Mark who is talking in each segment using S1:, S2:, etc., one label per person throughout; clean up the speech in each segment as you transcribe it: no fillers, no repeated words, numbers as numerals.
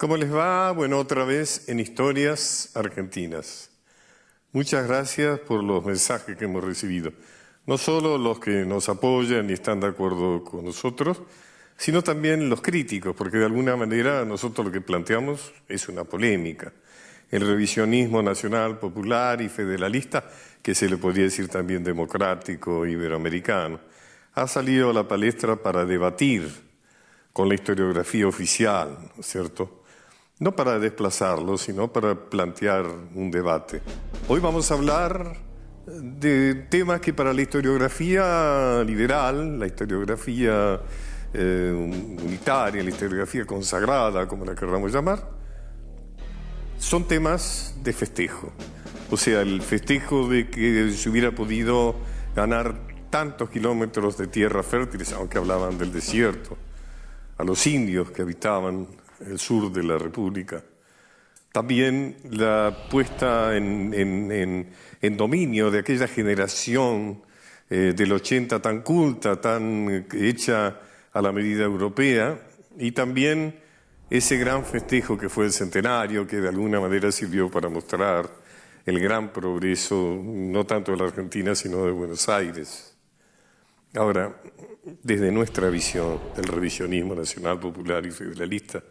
S1: ¿Cómo les va? Bueno, otra vez en Historias Argentinas. Muchas gracias por los mensajes que hemos recibido. No solo los que nos apoyan y están de acuerdo con nosotros, sino también los críticos, porque de alguna manera nosotros lo que planteamos es una polémica. El revisionismo nacional, popular y federalista, que se le podría decir también democrático, iberoamericano, ha salido a la palestra para debatir con la historiografía oficial, ¿no es cierto? No para desplazarlo, sino para plantear un debate. Hoy vamos a hablar de temas que para la historiografía liberal, la historiografía unitaria, la historiografía consagrada, como la queramos llamar, son temas de festejo. O sea, el festejo de que se hubiera podido ganar tantos kilómetros de tierras fértiles, aunque hablaban del desierto, a los indios que habitaban el sur de la República. También la puesta en dominio de aquella generación del 80 tan culta, tan hecha a la medida europea, y también ese gran festejo que fue el centenario, que de alguna manera sirvió para mostrar el gran progreso, no tanto de la Argentina, sino de Buenos Aires. Ahora, desde nuestra visión del revisionismo nacional, popular y federalista,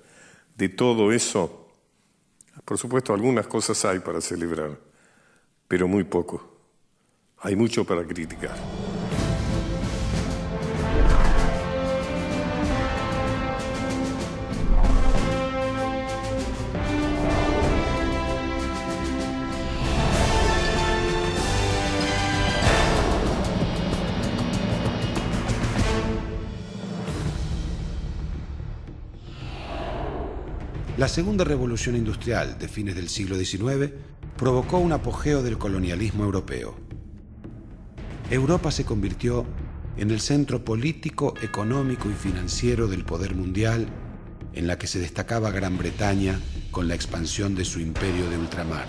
S1: de todo eso, por supuesto, algunas cosas hay para celebrar, pero muy poco. Hay mucho para criticar.
S2: La segunda revolución industrial de fines del siglo XIX provocó un apogeo del colonialismo europeo. Europa se convirtió en el centro político, económico y financiero del poder mundial, en la que se destacaba Gran Bretaña con la expansión de su imperio de ultramar.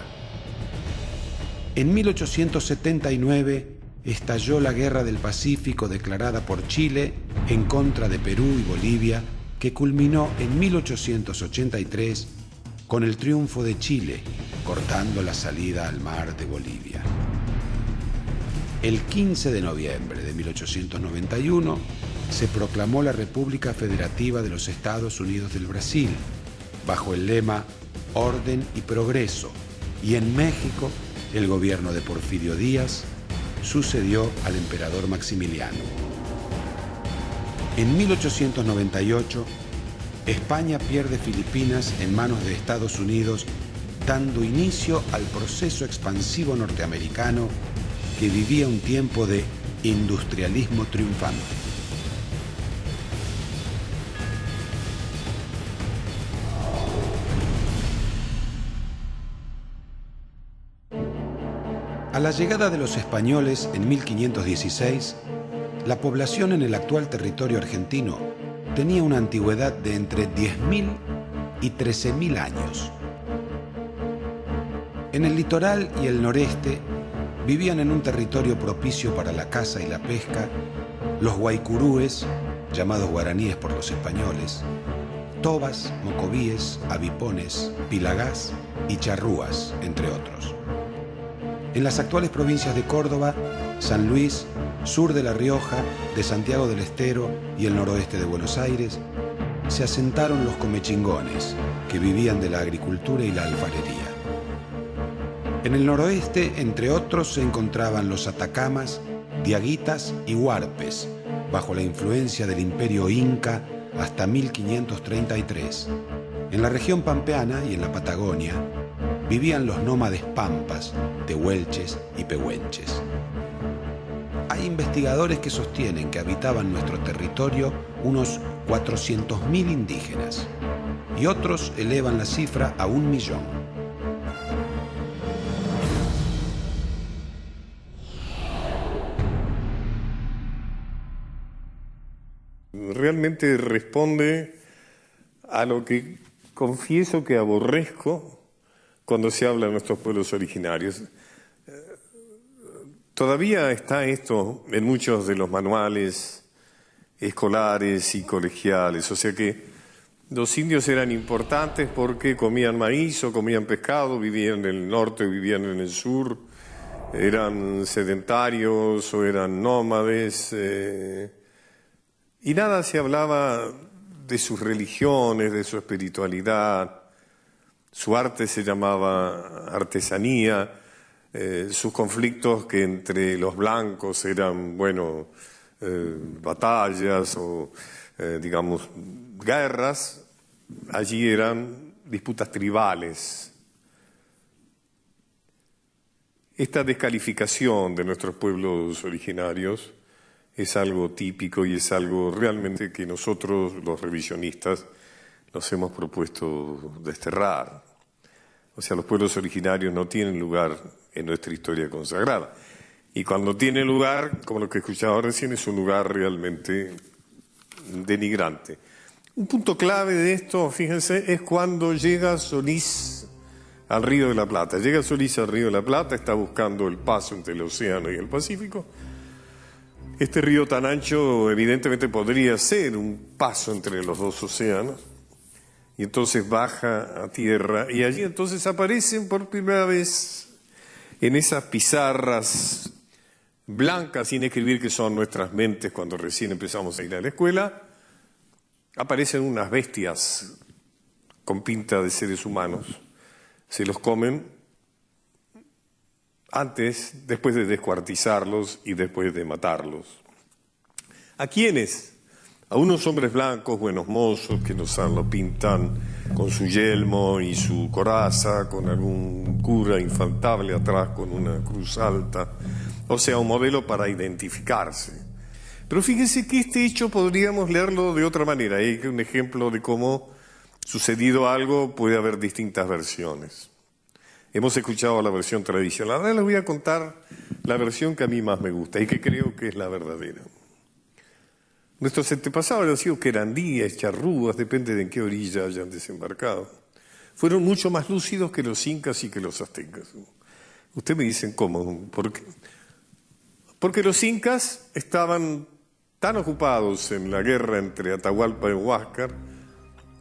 S2: En 1879 estalló la Guerra del Pacífico declarada por Chile en contra de Perú y Bolivia, que culminó en 1883 con el triunfo de Chile, cortando la salida al mar de Bolivia. El 15 de noviembre de 1891 se proclamó la República Federativa de los Estados Unidos del Brasil, bajo el lema Orden y Progreso, y en México el gobierno de Porfirio Díaz sucedió al emperador Maximiliano. En 1898, España pierde Filipinas en manos de Estados Unidos, dando inicio al proceso expansivo norteamericano que vivía un tiempo de industrialismo triunfante. A la llegada de los españoles en 1516, la población en el actual territorio argentino tenía una antigüedad de entre 10.000 y 13.000 años. En el litoral y el noreste vivían en un territorio propicio para la caza y la pesca los guaycurúes, llamados guaraníes por los españoles, tobas, mocovíes, avipones, pilagás y charrúas, entre otros. En las actuales provincias de Córdoba, San Luis, sur de La Rioja, de Santiago del Estero y el noroeste de Buenos Aires, se asentaron los comechingones, que vivían de la agricultura y la alfarería. En el noroeste, entre otros, se encontraban los atacamas, diaguitas y huarpes, bajo la influencia del imperio inca hasta 1533. En la región pampeana y en la Patagonia, vivían los nómades pampas, tehuelches y pehuenches. Hay investigadores que sostienen que habitaban nuestro territorio unos 400.000 indígenas y otros elevan la cifra a 1 millón.
S1: Realmente responde a lo que confieso que aborrezco cuando se habla de nuestros pueblos originarios. Todavía está esto en muchos de los manuales escolares y colegiales, o sea que Los indios eran importantes porque comían maíz o comían pescado, vivían en el norte, vivían en el sur, eran sedentarios o eran nómades, y nada se hablaba de sus religiones, de su espiritualidad. Su arte se llamaba artesanía, sus conflictos que entre los blancos eran, batallas o, digamos, guerras, allí eran disputas tribales. Esta descalificación de nuestros pueblos originarios es algo típico y es algo realmente que nosotros, los revisionistas, nos hemos propuesto desterrar. O sea, los pueblos originarios no tienen lugar en nuestra historia consagrada. Y cuando tiene lugar, como lo que escuchaba recién, es un lugar realmente denigrante. Un punto clave de esto, fíjense, es cuando llega Solís al Río de la Plata. Llega Solís al Río de la Plata, está buscando el paso entre el océano y el Pacífico. Este río tan ancho evidentemente podría ser un paso entre los dos océanos. Y entonces baja a tierra y allí entonces aparecen por primera vez en esas pizarras blancas sin escribir, que son nuestras mentes cuando recién empezamos a ir a la escuela, aparecen unas bestias con pinta de seres humanos. Se los comen después de descuartizarlos y después de matarlos. ¿A quiénes? A unos hombres blancos, buenos mozos, que lo pintan con su yelmo y su coraza, con algún cura infaltable atrás con una cruz alta, o sea, un modelo para identificarse. Pero fíjense que este hecho podríamos leerlo de otra manera. Hay un ejemplo de cómo, sucedido algo, puede haber distintas versiones. Hemos escuchado la versión tradicional. Ahora les voy a contar la versión que a mí más me gusta y que creo que es la verdadera. Nuestros antepasados han sido querandíes, charrúas, depende de en qué orilla hayan desembarcado. Fueron mucho más lúcidos que los incas y que los aztecas. Ustedes me dicen, ¿cómo? ¿Por qué? Porque los incas estaban tan ocupados en la guerra entre Atahualpa y Huáscar,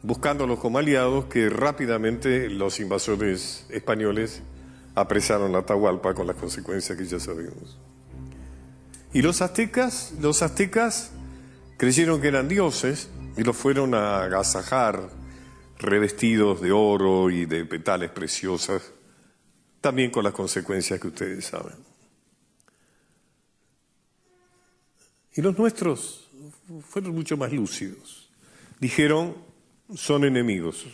S1: buscándolos como aliados, que rápidamente los invasores españoles apresaron a Atahualpa con las consecuencias que ya sabemos. Y los aztecas creyeron que eran dioses y los fueron a agasajar revestidos de oro y de petales preciosas, también con las consecuencias que ustedes saben. Y los nuestros fueron mucho más lúcidos. Dijeron, son enemigos.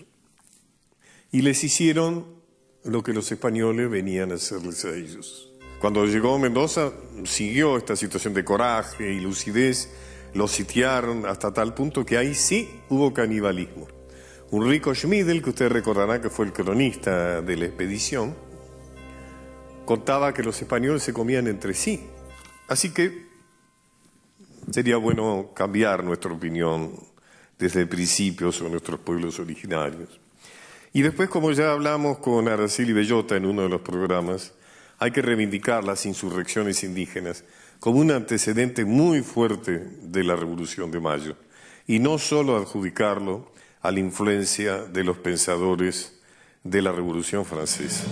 S1: Y les hicieron lo que los españoles venían a hacerles a ellos. Cuando llegó Mendoza, siguió esta situación de coraje y lucidez. Los sitiaron hasta tal punto que ahí sí hubo canibalismo. Ulrico Schmidl, que ustedes recordarán que fue el cronista de la expedición, contaba que los españoles se comían entre sí. Así que sería bueno cambiar nuestra opinión desde el principio sobre nuestros pueblos originarios. Y después, como ya hablamos con Araceli Bellota en uno de los programas, hay que reivindicar las insurrecciones indígenas como un antecedente muy fuerte de la Revolución de Mayo, y no solo adjudicarlo a la influencia de los pensadores de la Revolución Francesa.